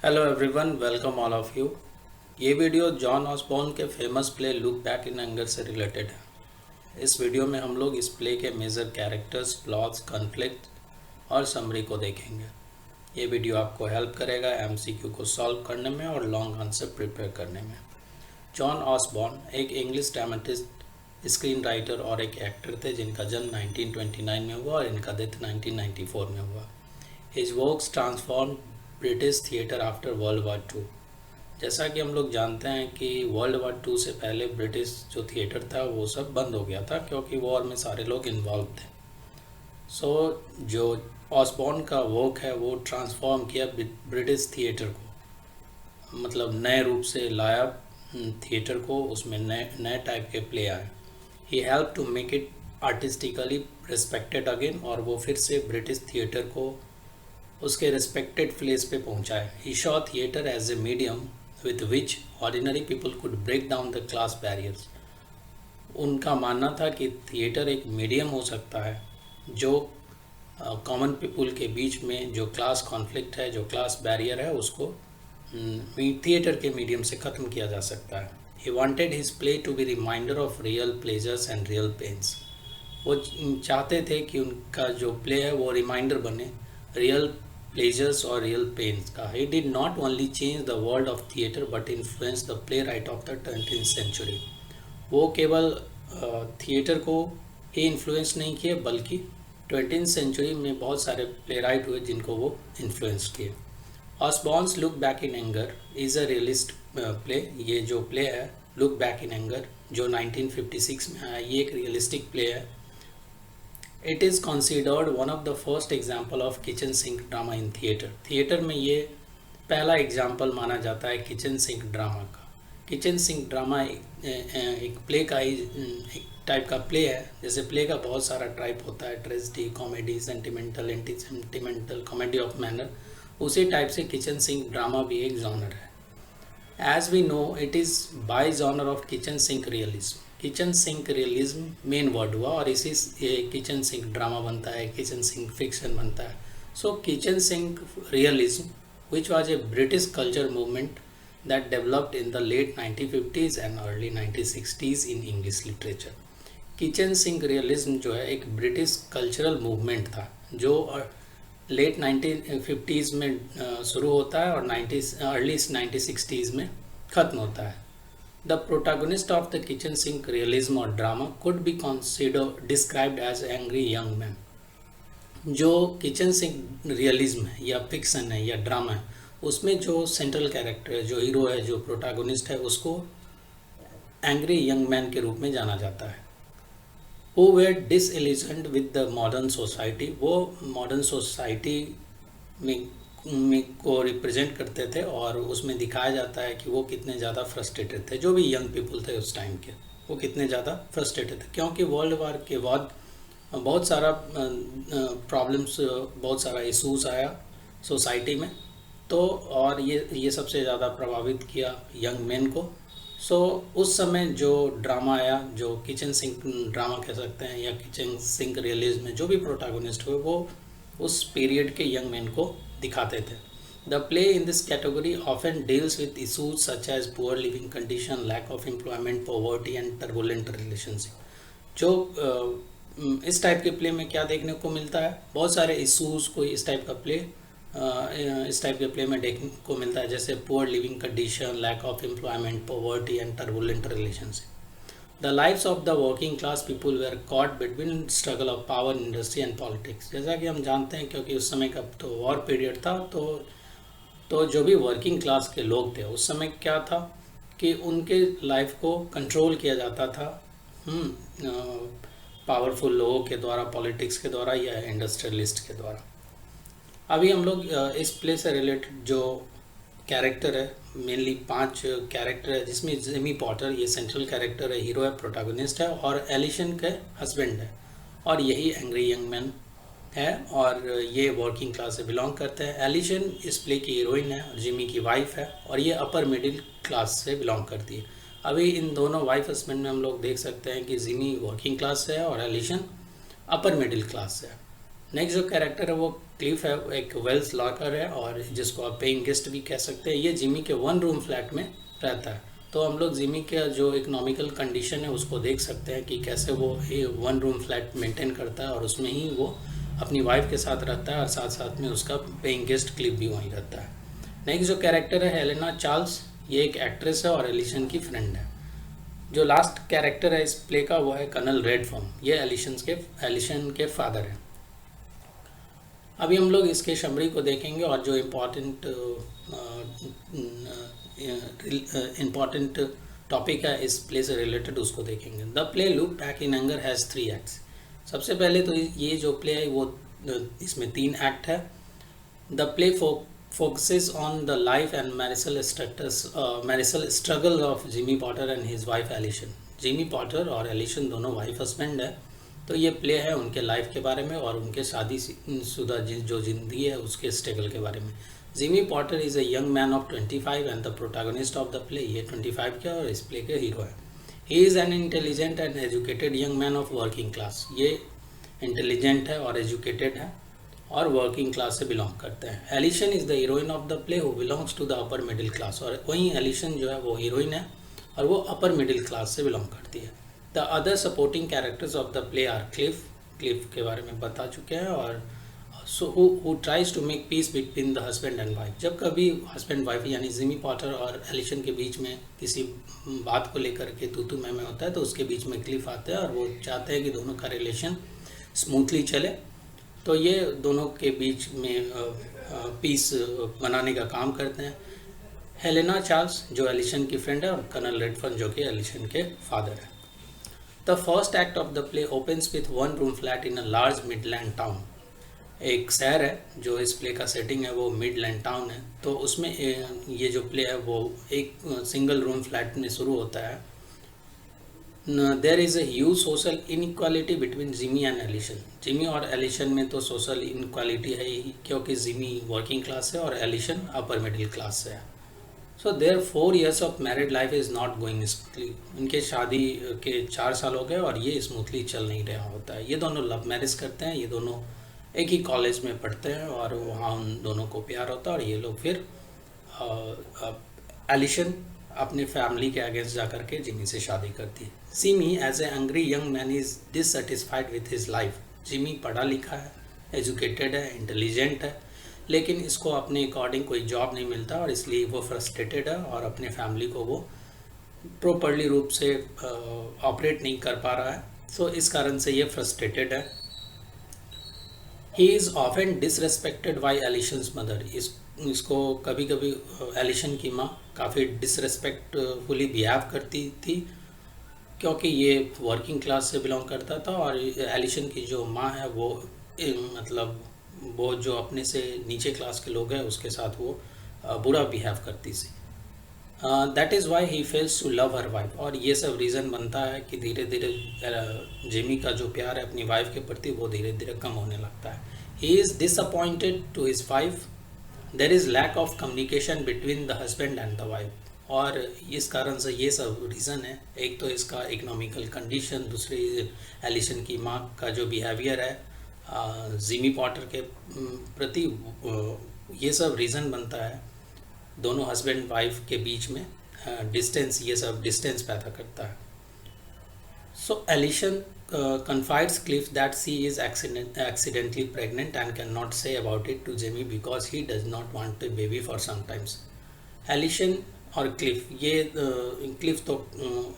Hello everyone, welcome all of you. ये video John Osborne के famous play look back in anger से related है। इस video में हम लोग इस प्ले के मेजर कैरेक्टर्स, प्लॉट्स, कॉन्फ्लिक्ट और समरी को देखेंगे। ये वीडियो आपको हेल्प करेगा एमसीक्यू को सॉल्व करने में और लॉन्ग आंसर प्रिपेयर करने में। जॉन ऑसबॉर्न एक इंग्लिश ड्रामेटिस्ट, स्क्रीन राइटर और एक एक्टर थे जिनका जन्म 1929 में हुआ और इनका डेथ 1994 में हुआ। His works transform British theatre after world war two. जैसा कि हम लोग जानते हैं कि वर्ल्ड वार टू से पहले ब्रिटिश जो थिएटर था वो सब बंद हो गया था क्योंकि वॉर में सारे लोग इन्वॉल्व थे। जो ऑसबॉर्न का वर्क है वो ट्रांसफॉर्म किया ब्रिटिश थिएटर को, मतलब नए रूप से लाया थिएटर को, उसमें नए नए टाइप के प्ले आए। He help to make it artistically respected again, और वो फिर से ब्रिटिश थिएटर को उसके रिस्पेक्टेड प्लेस पे पहुंचाए। He saw theatre as a medium with which ordinary people could break down the class barriers. उनका मानना था कि थिएटर एक मीडियम हो सकता है जो कॉमन पीपल के बीच में जो क्लास कॉन्फ्लिक्ट है, जो क्लास बैरियर है, उसको थिएटर के मीडियम से ख़त्म किया जा सकता है। He wanted his play to be reminder of real pleasures and real pains. वो चाहते थे कि उनका जो प्ले है वो रिमाइंडर बने रियल प्लेजर्स और रियल पेन्स का। He did not only change the world of theatre but influence the playwright of the 20th century. वो केवल थिएटर को ही इन्फ्लुएंस नहीं किए बल्कि 20th सेंचुरी में बहुत सारे प्ले राइट हुए जिनको वो इन्फ्लुएंस किए। Osborne's look back in anger is a realist play. ये जो प्ले है लुक बैक इन एंगर जो 1956 में आया, ये एक रियलिस्टिक प्ले है। It is considered one of the first example of kitchen sink drama in theatre. Theatre में ये पहला एग्जाम्पल माना जाता है किचन सिंक ड्रामा का। किचन सिंक ड्रामा एक प्ले का ही एक टाइप का प्ले है। जैसे प्ले का बहुत सारा टाइप होता है, tragedy, comedy, sentimental, anti sentimental, comedy of manner, उसी टाइप से किचन सिंक ड्रामा भी एक जॉनर है। As we know it is by genre of kitchen sink realism. Kitchen sink realism main word हुआ और इसी ये किचन सिंक ड्रामा बनता है, किचन सिंक फिक्शन बनता है। So kitchen sink realism which was a British culture movement that developed in the late 1950s and early 1960s in English literature. Kitchen sink realism जो है एक British cultural movement था जो late 1950s में शुरू होता है और अर्ली 1960s में ख़त्म होता है। The protagonist of the kitchen sink realism or drama could be described as angry young man। जो किचन सिंक रियलिज्म है या फिक्सन है या ड्रामा है, उसमें जो सेंट्रल कैरेक्टर है, जो हीरो है, जो प्रोटागोनिस्ट है, उसको एंग्री यंग मैन के रूप में जाना जाता है। Who were disillusioned with the modern society। वो मॉडर्न सोसाइटी में को रिप्रेजेंट करते थे और उसमें दिखाया जाता है कि वो कितने ज़्यादा फ्रस्ट्रेटेड थे। जो भी यंग पीपल थे उस टाइम के, वो कितने ज़्यादा फ्रस्ट्रेटेड थे क्योंकि वर्ल्ड वार के बाद बहुत सारा प्रॉब्लम्स, बहुत सारा इशूज़ आया सोसाइटी में। तो और ये सबसे ज़्यादा प्रभावित किया यंग मैन को। सो उस समय जो ड्रामा आया, जो किचन सिंक ड्रामा कह सकते हैं या किचन सिंक रियलिज्म में जो भी प्रोटागोनिस्ट हुए वो उस पीरियड के यंग मैन को दिखाते थे। The play in this category often deals with issues such as poor living condition, lack of employment, poverty and turbulent relationship. जो इस टाइप के प्ले में क्या देखने को मिलता है, बहुत सारे इशूज़ को इस टाइप के प्ले में देखने को मिलता है, जैसे poor living condition, lack of employment, poverty and turbulent relationship. The lives of the working class people were caught between struggle of power, industry and politics। जैसा कि हम जानते हैं क्योंकि उस समय का तो वॉर पीरियड था, तो जो भी वर्किंग क्लास के लोग थे उस समय क्या था कि उनके लाइफ को कंट्रोल किया जाता था पावरफुल लोगों के द्वारा, पॉलिटिक्स के द्वारा या इंडस्ट्रियलिस्ट के द्वारा। अभी हम लोग इस प्ले से रिलेटेड जो कैरेक्टर है, मेनली 5 कैरेक्टर है जिसमें जिमी पॉटर ये सेंट्रल कैरेक्टर है, हीरो है, प्रोटैगनिस्ट है और एलिशन के हस्बैंड है, और यही एंग्री यंग मैन है और ये वर्किंग क्लास से बिलोंग करते हैं। एलिशन इस प्ले की हीरोइन है और जिमी की वाइफ है और ये अपर मिडिल क्लास से बिलोंग करती है। अभी इन दोनों वाइफ हस्बैंड में हम लोग देख सकते हैं कि जिमी वर्किंग क्लास से है और एलिशन अपर मिडिल क्लास से है। नेक्स्ट जो कैरेक्टर है वो क्लिफ है एक वेल्स लॉकर है और जिसको आप पेइंग गेस्ट भी कह सकते हैं। ये जिमी के 1 रूम फ्लैट में रहता है। तो हम लोग जिमी का जो इकोनॉमिकल कंडीशन है उसको देख सकते हैं कि कैसे वो 1 रूम फ्लैट मेंटेन करता है और उसमें ही वो अपनी वाइफ के साथ रहता है और साथ साथ में उसका पेइंग गेस्ट क्लिफ भी वहीं रहता है। नेक्स्ट जो कैरेक्टर है हेलेना चार्ल्स, ये एक एक्ट्रेस है और एलिशन की फ्रेंड है। जो लास्ट कैरेक्टर है इस प्ले का वो है कर्नल रेडफॉर्म, ये एलिशन के फादर हैं। अभी हम लोग इसके समरी को देखेंगे और जो इम्पॉर्टेंट टॉपिक है इस प्ले से रिलेटेड उसको देखेंगे। The play look back in anger has 3 acts. सबसे पहले तो ये जो प्ले है वो इसमें 3 एक्ट है। The play focuses on the life and marital struggle of Jimmy Potter and his wife Alison। Jimmy Porter और एलिशन दोनों वाइफ हस्बैंड है। तो ये प्ले है उनके लाइफ के बारे में और उनके शादीशुदा जो ज़िंदगी है उसके स्ट्रगल के बारे में। Jimmy Potter is a young man of 25 and the protagonist of the play. ये 25 के और इस प्ले के हीरो है। He is an intelligent and educated young man of working class. ये इंटेलिजेंट है और एजुकेटेड है और वर्किंग क्लास से बिलोंग करते हैं। Alison is the heroine of the play who belongs to the upper middle class. और वहीं एलिशन जो है वो हीरोइन है और वो अपर मिडिल क्लास से बिलोंग करती है। The other supporting characters of the play are Cliff के बारे में बता चुके हैं और so who tries to make peace between the husband and wife. जब कभी हस्बैंड वाइफ यानी जिमी पॉटर और एलिशन के बीच में किसी बात को लेकर के तू मैं होता है तो उसके बीच में क्लिफ आते हैं और वो चाहते हैं कि दोनों का रिलेशन स्मूथली चले। तो ये दोनों के बीच में पीस बनाने का काम करते हैं। हेलेना चार्ल्स जो एलिशन की फ्रेंड है और कर्नल रेडफर्न जो कि एलिशन के फादर है। The first act of the play opens with 1 room flat in a large Midland town. एक शहर है जो इस प्ले का सेटिंग है वो मिडलैंड टाउन है। तो उसमें ये जो प्ले है वो एक सिंगल रूम फ्लैट में शुरू होता है। There is a huge social inequality between Jimmy and Alison. Jimmy और एलिशन में तो सोशल इनक्वालिटी है ही क्योंकि जिमी वर्किंग क्लास है और एलिशन अपर मिडिल क्लास से है। So there 4 years of married life is not going smoothly. उनके शादी के 4 साल हो गए और ये स्मूथली चल नहीं रहा होता है। ये दोनों लव मैरिज करते हैं, ये दोनों एक ही कॉलेज में पढ़ते हैं और वहाँ उन दोनों को प्यार होता है और ये लोग फिर एलिशन अपने फैमिली के अगेंस्ट जा करके जिमी से शादी करती है। Jimmy as a angry young man is dissatisfied with his life. Jimmy पढ़ा लिखा है, एजुकेटेड है, इंटेलिजेंट है, लेकिन इसको अपने अकॉर्डिंग कोई जॉब नहीं मिलता और इसलिए वो फ्रस्ट्रेटेड है और अपने फैमिली को वो प्रॉपरली रूप से ऑपरेट नहीं कर पा रहा है। सो इस कारण से ये फ्रस्ट्रेटेड है। He is often disrespected by Alison's mother. इसको कभी कभी एलिशन की माँ काफ़ी डिसरेस्पेक्टफुली बिहेव करती थी क्योंकि ये वर्किंग क्लास से बिलोंग करता था और एलिशन की जो माँ है वो मतलब वो जो अपने से नीचे क्लास के लोग हैं उसके साथ वो बुरा बिहेव करती थी। That is why he fails to love her wife. और ये सब रीज़न बनता है कि धीरे धीरे जिमी का जो प्यार है अपनी वाइफ के प्रति वो धीरे धीरे कम होने लगता है। He is disappointed to his wife. There is lack of communication between the husband and the wife. और इस कारण से ये सब रीज़न है। एक तो इसका इकोनॉमिकल कंडीशन, दूसरी एलिशन की माँ का जो बिहेवियर है जिमी पॉटर के प्रति, ये सब रीज़न बनता है दोनों हस्बैंड वाइफ के बीच में डिस्टेंस, ये सब डिस्टेंस पैदा करता है। सो एलिशन confides Cliff that she is accidentally pregnant and cannot say about it to Jimmy because he does not want a baby for some times। एलिशन और क्लिफ, ये क्लिफ तो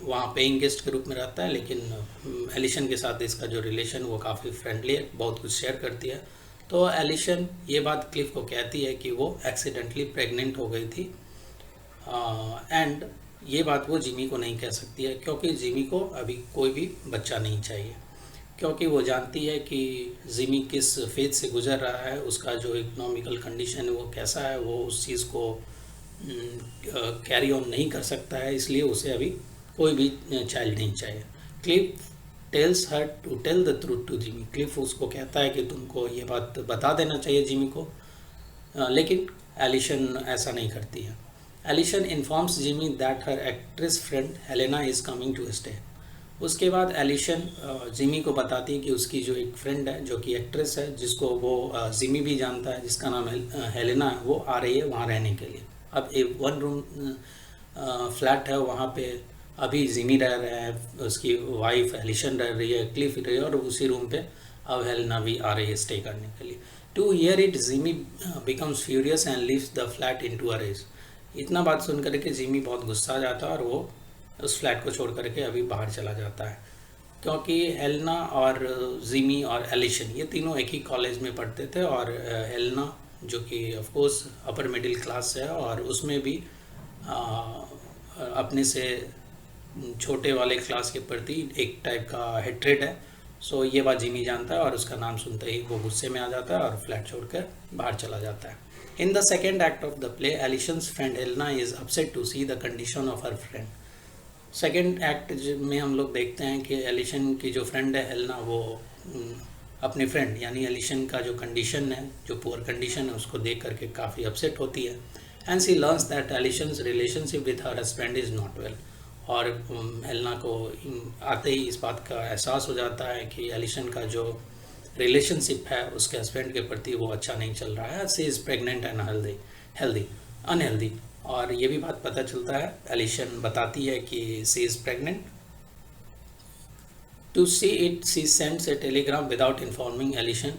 वहाँ पेइंग गेस्ट के रूप में रहता है लेकिन एलिशन के साथ इसका जो रिलेशन वो काफ़ी फ्रेंडली है, बहुत कुछ शेयर करती है। तो एलिशन ये बात क्लिफ को कहती है कि वो एक्सीडेंटली प्रेग्नेंट हो गई थी एंड ये बात वो जिमी को नहीं कह सकती है क्योंकि जिमी को अभी कोई भी बच्चा नहीं चाहिए, क्योंकि वो जानती है कि जिमी किस फेज से गुजर रहा है, उसका जो इकोनॉमिकल कंडीशन है वो कैसा है, वो उस चीज़ को कैरी ऑन नहीं कर सकता है, इसलिए उसे अभी कोई भी चाइल्ड नहीं चाहिए। Cliff tells her to tell the truth to Jimmy. Cliff उसको कहता है कि तुमको ये बात बता देना चाहिए जिमी को, लेकिन एलिशन ऐसा नहीं करती है। Alison informs Jimmy that her actress friend Helena is coming to stay. उसके बाद एलिशन जिमी को बताती है कि उसकी जो एक फ्रेंड है जो कि एक्ट्रेस है, जिसको वो जिमी भी जानता है, जिसका नाम हेलेना है, वो आ रही है वहाँ रहने के लिए। अब एक 1 रूम फ्लैट है, वहाँ पे अभी जिमी रह रहे हैं, उसकी वाइफ एलिशन रह रही है, क्लिफ रही है, और उसी रूम पे अब हेलेना भी आ रही है स्टे करने के लिए। To hear it Jimmy becomes furious and leaves the flat into a race. इतना बात सुन करके जिमी बहुत गुस्सा आ जाता है और वो उस फ्लैट को छोड़ करके अभी बाहर चला जाता है, क्योंकि हेलेना और जिमी और एलिशन ये तीनों एक ही कॉलेज में पढ़ते थे, और हेलेना जो कि of course upper middle class है और उसमें भी अपने से छोटे वाले क्लास के प्रति एक टाइप का हेट्रेड है। सो ये बात जिमी जानता है और उसका नाम सुनते ही वो गुस्से में आ जाता है और फ्लैट छोड़कर बाहर चला जाता है। In the second act of the play, Alison's friend Helena is upset to see the condition of her friend. Second act में हम लोग देखते हैं कि एलिशन की जो फ्रेंड है हेलेना, वो अपने फ्रेंड यानी एलिशन का जो कंडीशन है, जो पुअर कंडीशन है, उसको देख करके काफ़ी अपसेट होती है। And she learns that Alison's relationship with her husband is not well. और हेलेना को आते ही इस बात का एहसास हो जाता है कि एलिशन का जो रिलेशनशिप है उसके हस्बैंड के प्रति वो अच्छा नहीं चल रहा है। सी इज़ प्रेग्नेंट एंड अनहेल्दी। और ये भी बात पता चलता है, एलिशन बताती है कि she is pregnant. To see it she sends a telegram without informing Alison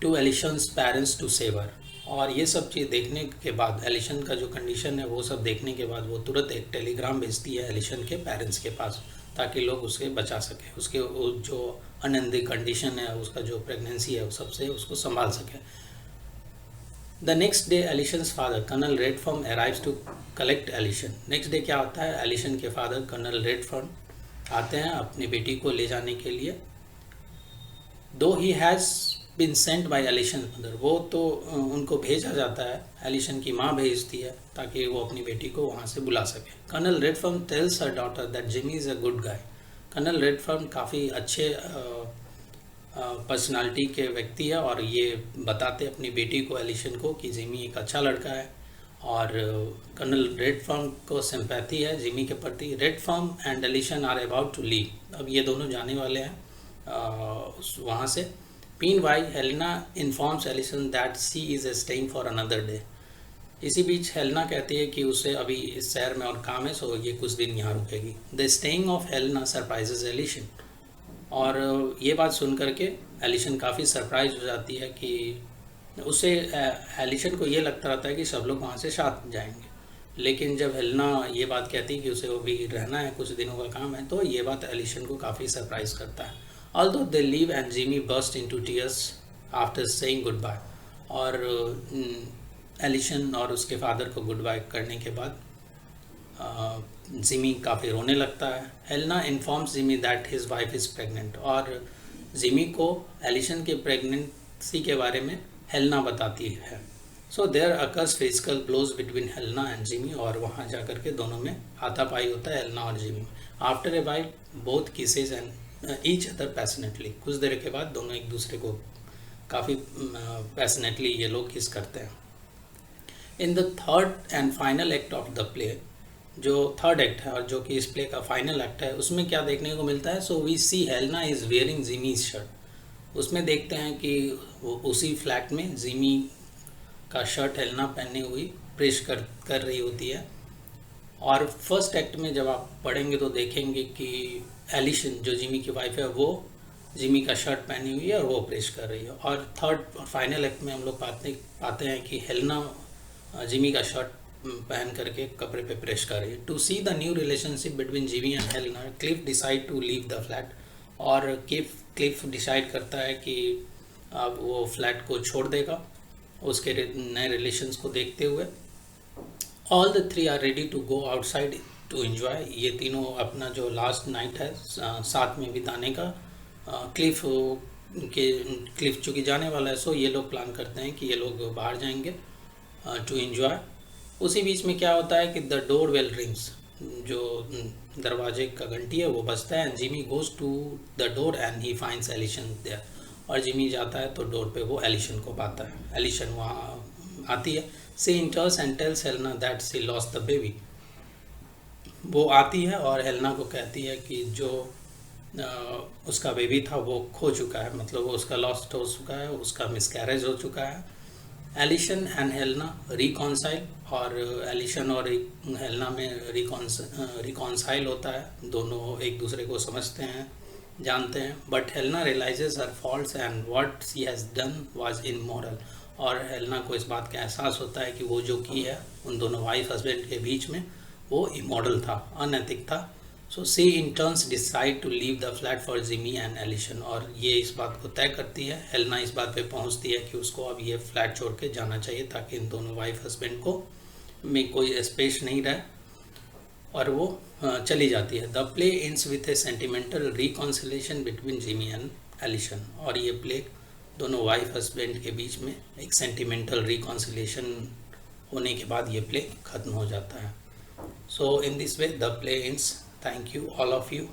to Alison's parents to save her. और ये सब चीज़ देखने के बाद, एलिशन का जो कंडीशन है वो सब देखने के बाद, वो तुरंत एक टेलीग्राम भेजती है एलिशन के पेरेंट्स के पास, ताकि लोग उसे बचा सकें, उसके जो अनहेल्दी कंडीशन है, उसका जो प्रेगनेंसी है, उस सबसे उसको संभाल सकें। The next day Alison's father Colonel Redfern arrives to collect Alison. Next day क्या होता है, एलिशन के फादर कर्नल रेडफर्म आते हैं अपनी बेटी को ले जाने के लिए। Though he has been sent by Alison mother, वो तो उनको भेजा जाता है, एलिशन की माँ भेजती है ताकि वो अपनी बेटी को वहाँ से बुला सके। Colonel Redfern tells her daughter that Jimmy is a good guy. Colonel Redfern काफ़ी अच्छे पर्सनालिटी के व्यक्ति है और ये बताते अपनी बेटी को, एलिशन को, कि जिमी एक अच्छा लड़का है। और कर्नल रेडफर्म को सिंपैथी है जिमी के प्रति। Redfern and Alison are about to leave. अब ये दोनों जाने वाले हैं वहाँ से। Meanwhile, Helena informs Alison that she is staying for another day. इसी बीच हेलेना कहती है कि उसे अभी इस शहर में और काम है, सो ये कुछ दिन यहाँ रुकेगी। The staying of Helena surprises Alison. और ये बात सुन करके एलिशन काफ़ी सरप्राइज हो जाती है कि उसे एलिशन को ये लगता रहता है कि सब लोग वहाँ से साथ जाएंगे, लेकिन जब हेलेना ये बात कहती है कि उसे वो भी रहना है, कुछ दिनों का काम है, तो ये बात एलिशन को काफ़ी सरप्राइज करता है। Although they leave and Jimmy burst into tears after saying goodbye। और एलिशन और उसके फादर को गुड बाय करने के बाद जिमी काफ़ी रोने लगता है। Helena informs Jimmy that his wife is pregnant. और जिमी को एलिशन के प्रेगनेंसी के बारे में हेलेना बताती है। So there occurs physical blows between Helena and Jimmy. और वहाँ जा कर के दोनों में हाथापाई होता है, हेलेना और Jimmy. After a while both kisses and each other passionately. कुछ देर के बाद दोनों एक दूसरे को काफ़ी पैशनेटली ये लोग किस करते हैं। In the third and final act of the play, जो थर्ड एक्ट है और जो कि इस प्ले का फाइनल एक्ट है, उसमें क्या देखने को मिलता है। So we see Helena is wearing Jimmy's shirt. उसमें देखते हैं कि वो उसी फ्लैट में जिमी का शर्ट हेलेना पहने हुई प्रेस कर रही होती है। और फर्स्ट एक्ट में जब आप पढ़ेंगे तो देखेंगे कि एलिशन जो जिमी की वाइफ है वो जिमी का शर्ट पहनी हुई है और वो प्रेस कर रही है। और थर्ड और फाइनल एक्ट में हम लोग पाते हैं कि हेलेना जिमी का शर्ट पहन करके कपड़े पे प्रेस कर रही है। To see the new relationship between Jimmy and Helena, Cliff decide to leave the flat. और क्लिफ डिसाइड करता है कि अब वो फ्लैट को छोड़ देगा उसके नए रिलेशंस को देखते हुए। All the three are ready to go outside to enjoy. ये तीनों अपना जो लास्ट नाइट है साथ में बिताने का, क्लिफ चूँकि जाने वाला है, सो ये लोग प्लान करते हैं कि ये लोग बाहर जाएंगे टू एंजॉय। उसी बीच में क्या होता है कि द डोर बेल रिंग्स, जो दरवाजे का घंटी है वो बजता है। And Jimmy goes to the door and he finds Alison there. और जिमी जाता है तो डोर पे वो एलिशन को पाता है। एलिशन वहाँ आती है। She enters and tells Helena that she lost the baby. वो आती है और हेलेना को कहती है कि जो उसका बेबी था वो खो चुका है, मतलब वो उसका लॉस्ट हो चुका है, उसका मिसकैरेज हो चुका है। एलिशन एंड हेलना रिकॉन्साइल, और एलिशन और हेलना में रिकॉन्साइल होता है, दोनों एक दूसरे को समझते हैं, जानते हैं। But Helena realises her faults and what she has done was immoral, और हेलना को इस बात का एहसास होता है कि वो जो की है उन दोनों वाइफ हस्बैंड के बीच में वो इमोरल था, अनैतिक था। So she in turns decide to leave the flat for Jimmy and Alison, और ये इस बात को तय करती है, हेलना इस बात पे पहुंचती है कि उसको अब ये फ्लैट छोड़ के जाना चाहिए ताकि इन दोनों वाइफ हस्बैंड को में कोई स्पेस नहीं रहे, और वो चली जाती है। The play ends with a sentimental reconciliation between Jimmy and Alison, और ये प्ले दोनों वाइफ हस्बैंड के बीच में एक सेंटिमेंटल रिकॉन्सिलेशन होने के बाद ये प्ले ख़त्म हो जाता है। So in this way the play ends. Thank you all of you.